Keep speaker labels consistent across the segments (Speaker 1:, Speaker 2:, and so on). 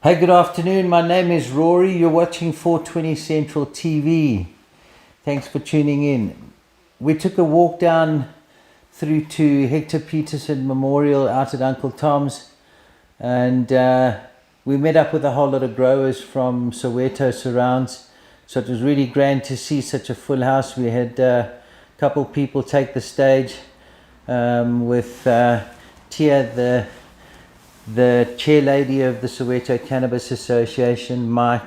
Speaker 1: Hi, good afternoon. My name is Rory. You're watching 420 Central TV. Thanks for tuning in. We took a walk down through to Hector Peterson Memorial out at Uncle Tom's, and we met up with a whole lot of growers from Soweto surrounds. So it was really grand to see such a full house. We had a couple people take the stage with Tia, the chair lady of the Soweto Cannabis Association, Mike,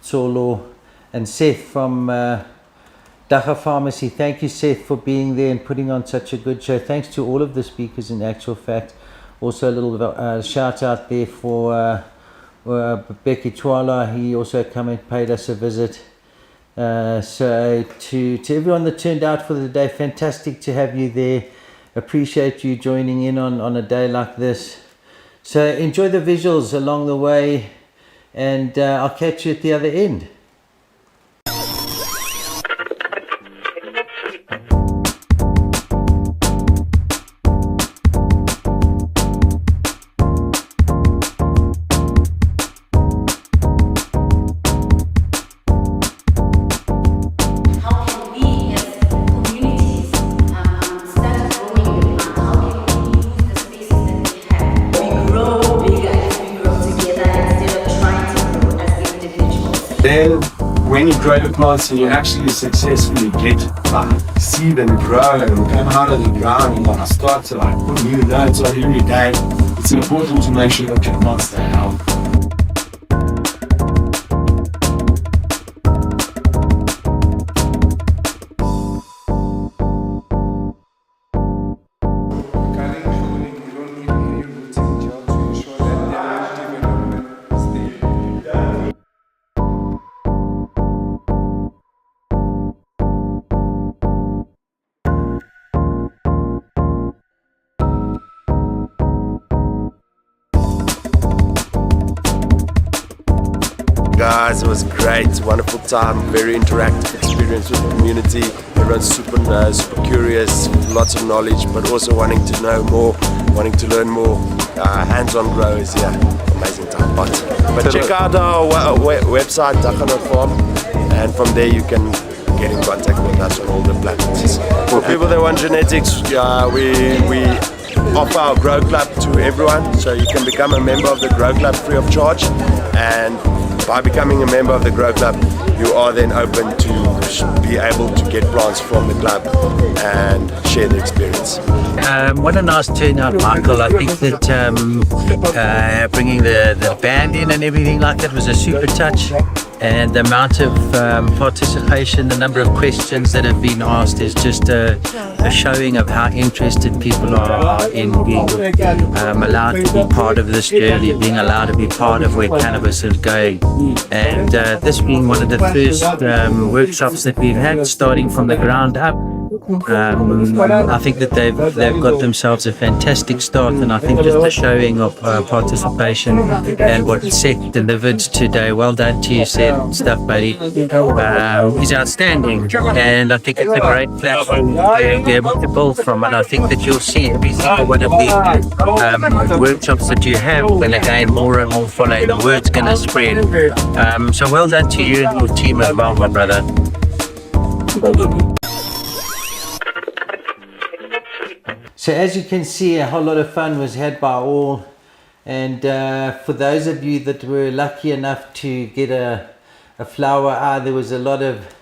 Speaker 1: Tsolo, and Seth from Dagga Farmacy. Thank you, Seth, for being there and putting on such a good show. Thanks to all of the speakers, in actual fact. Also a little shout out there for Becky Chwala. He also came and paid us a visit. So to everyone that turned out for the day, fantastic to have you there. Appreciate you joining in on a day like this. So enjoy the visuals along the way, and I'll catch you at the other end.
Speaker 2: Then, when you grow the plants and you actually successfully get seed and grow and come out of the ground and start to put new notes on every day, it's important to make sure that your plants stay healthy.
Speaker 3: Guys, it was great, wonderful time, very interactive experience with the community. Everyone's super curious, lots of knowledge, but also wanting to know more, wanting to learn more. Hands-on growers, yeah, amazing time. But check out our website, Dagga.farm, and from there you can get in contact with us on all the platforms. For people that want genetics, we offer our Grow Club to everyone, so you can become a member of the Grow Club free of charge, and by becoming a member of the Grow Club, you are then open to be able to get plants from the club and share the experience.
Speaker 1: What a nice turnout, Michael. I think that bringing the band in and everything like that was a super touch. And the amount of participation, the number of questions that have been asked is just a showing of how interested people are in being allowed to be part of this journey, being allowed to be part of where cannabis is going. And this being one of the first workshops that we've had, starting from the ground up, I think that they've got themselves a fantastic start, and I think just the showing of participation and what Seth delivered today, well done to you, Seth, stuff buddy, is outstanding, and I think it's a great platform to be able to build from, and I think that you'll see every single one of the workshops that you have when again more and more follow, the word's going to spread. So well done to you and your team as well, my brother. So as you can see, a whole lot of fun was had by all, and for those of you that were lucky enough to get a flower, there was a lot of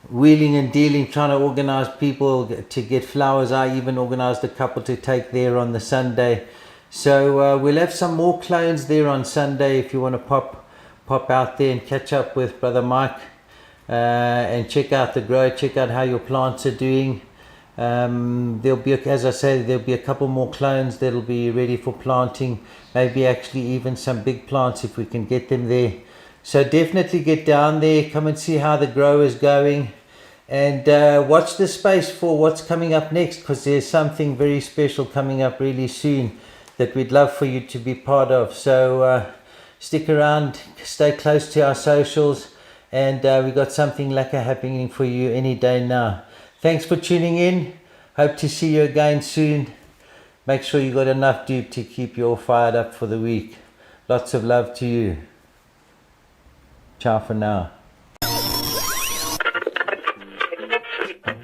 Speaker 1: wheeling and dealing trying to organize people to get flowers. I even organized a couple to take there on the Sunday. So we'll have some more clones there on Sunday if you want to pop out there and catch up with Brother Mike and check out the grow, check out how your plants are doing. There'll be, as I say, there'll be a couple more clones that'll be ready for planting, maybe actually even some big plants if we can get them there. So definitely get down there, come and see how the grow is going, and watch the space for what's coming up next, because there's something very special coming up really soon that we'd love for you to be part of. So stick around, stay close to our socials, and we've got something lekker happening for you any day now. Thanks for tuning in. Hope to see you again soon. Make sure you got enough dupe to keep you all fired up for the week. Lots of love to you. Ciao for now.